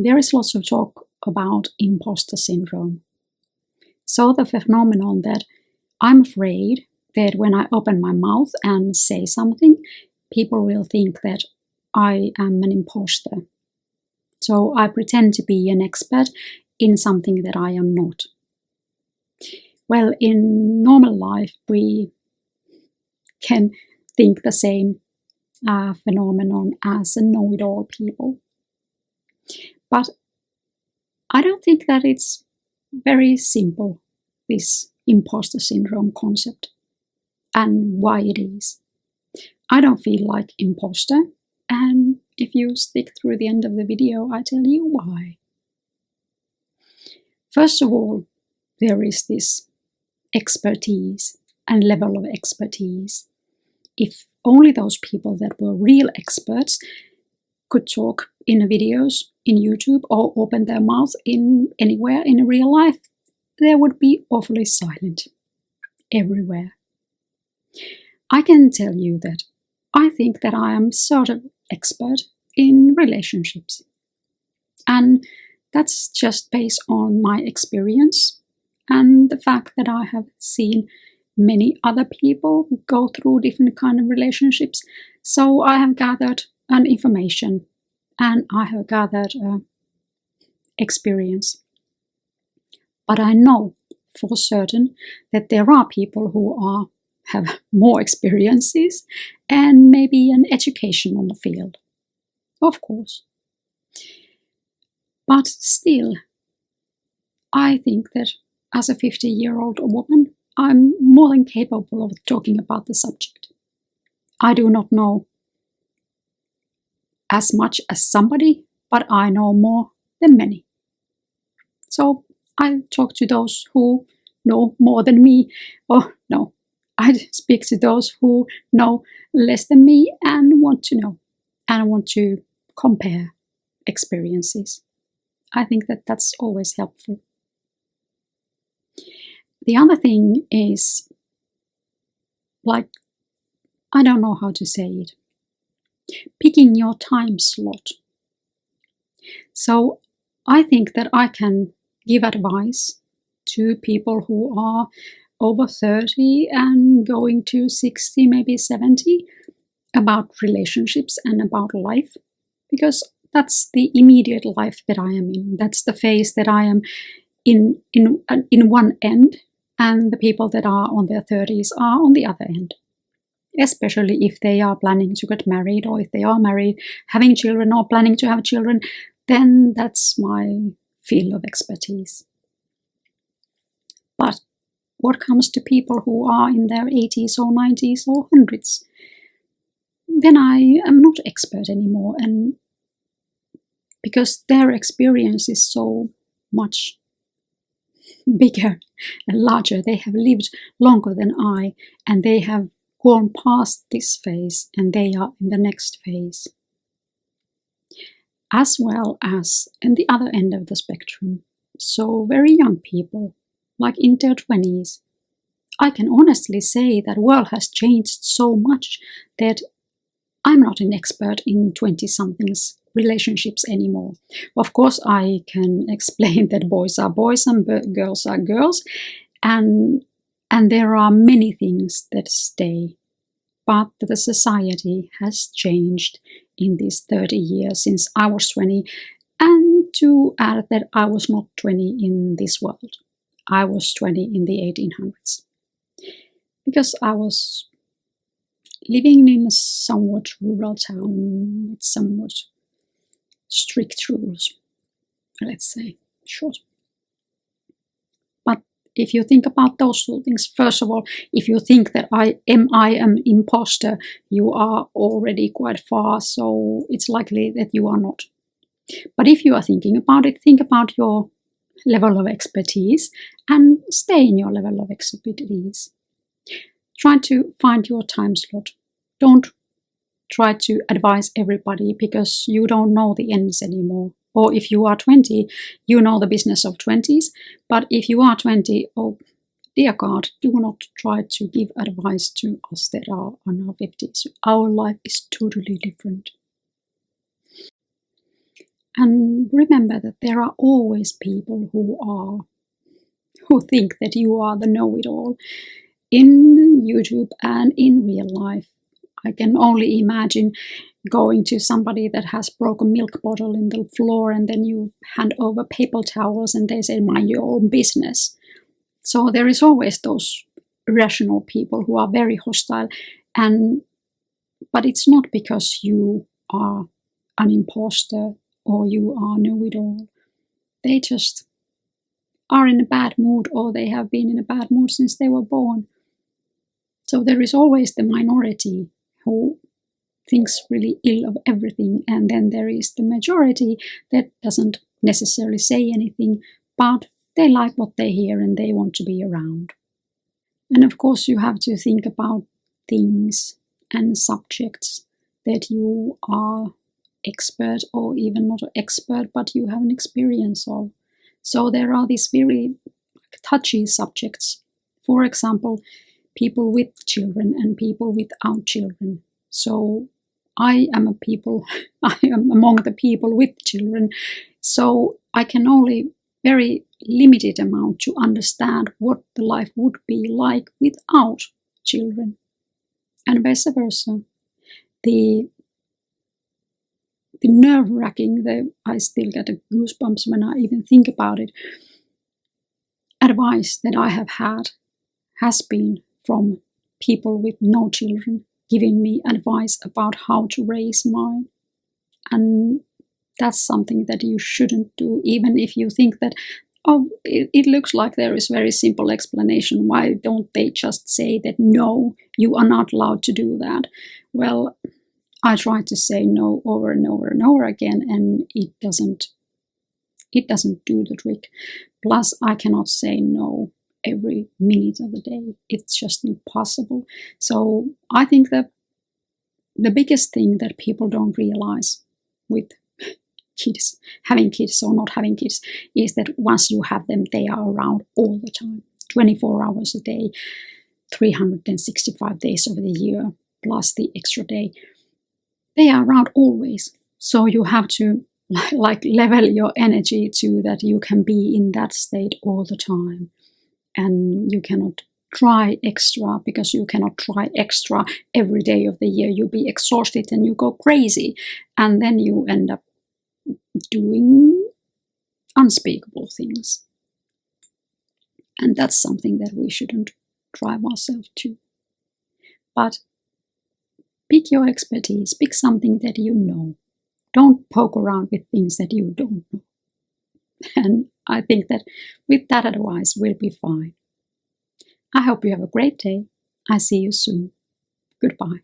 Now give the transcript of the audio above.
there is lots of talk about imposter syndrome. So the phenomenon that I'm afraid that when I open my mouth and say something, people will think that I am an imposter. So I pretend to be an expert in something that I am not. Well, in normal life, we can think the same phenomenon as a know-it-all people. But I don't think that it's very simple, this imposter syndrome concept, and why it is. I don't feel like imposter, and if you stick through the end of the video, I tell you why. First of all, there is this expertise and level of expertise. If only those people that were real experts could talk in videos in YouTube or open their mouth in anywhere in real life, there would be awfully silent everywhere. I can tell you that I think that I am sort of expert in relationships. And that's just based on my experience and the fact that I have seen many other people go through different kind of relationships. So I have gathered an information and I have gathered experience. But I know for certain that there are people who have more experiences and maybe an education on the field. Of course. But still, I think that as a 50-year-old woman, I'm more than capable of talking about the subject. I do not know as much as somebody, but I know more than many. So I talk to those who know more than me, or no, I speak to those who know less than me and want to know, and want to compare experiences. I think that that's always helpful. The other thing is, like, I don't know how to say it, picking your time slot. So I think that I can give advice to people who are over 30 and going to 60, maybe 70, about relationships and about life, because that's the immediate life that I am in. That's the phase that I am in one end, and the people that are on their 30s are on the other end. Especially if they are planning to get married, or if they are married, having children, or planning to have children, then that's my field of expertise. But what comes to people who are in their 80s or 90s or 100s, then I am not expert anymore, and because their experience is so much bigger and larger. They have lived longer than I, and they have gone past this phase, and they are in the next phase. As well as in the other end of the spectrum, so very young people, like in their 20s. I can honestly say that the world has changed so much that I'm not an expert in 20-somethings relationships anymore. Of course, I can explain that boys are boys and girls are girls, and there are many things that stay. But the society has changed in these 30 years since I was 20, and to add that I was not 20 in this world. I was 20 in the 1800s. Because I was living in a somewhat rural town with somewhat strict rules, let's say, short. But if you think about those two things, first of all, if you think that I am imposter, you are already quite far, so it's likely that you are not. But if you are thinking about it, think about your level of expertise and stay in your level of expertise. Try to find your time slot. Don't try to advise everybody, because you don't know the ends anymore. Or if you are 20, you know the business of 20s. But if you are 20, oh dear God, do not try to give advice to us that are on our 50s. Our life is totally different. And remember that there are always people who think that you are the know-it-all in YouTube and in real life. I can only imagine going to somebody that has broken milk bottle in the floor, and then you hand over paper towels and they say, mind your own business. So there is always those irrational people who are very hostile, but it's not because you are an imposter or you are know-it-all. They just are in a bad mood, or they have been in a bad mood since they were born. So there is always the minority who thinks really ill of everything, and then there is the majority that doesn't necessarily say anything, but they like what they hear and they want to be around. And of course you have to think about things and subjects that you are expert, or even not an expert, but you have an experience of. So there are these very touchy subjects. For example, people with children and people without children. So I am among the people with children. So I can only very limited amount to understand what the life would be like without children. And vice versa. The nerve-wracking, I still get goosebumps when I even think about it, advice that I have had has been from people with no children, giving me advice about how to raise mine. And that's something that you shouldn't do, even if you think that, oh, it looks like there is a very simple explanation. Why don't they just say that, no, you are not allowed to do that? Well, I try to say no over and over and over again, and it doesn't do the trick. Plus, I cannot say no every minute of the day. It's just impossible. So I think that the biggest thing that people don't realize with kids, having kids or not having kids, is that once you have them, they are around all the time, 24 hours a day, 365 days of the year, plus the extra day. They are around always. So you have to like level your energy to that you can be in that state all the time. And you cannot try extra, because you cannot try extra every day of the year. You'll be exhausted and you go crazy. And then you end up doing unspeakable things. And that's something that we shouldn't drive ourselves to. But pick your expertise, pick something that you know. Don't poke around with things that you don't know. And I think that with that advice, we'll be fine. I hope you have a great day. I see you soon. Goodbye.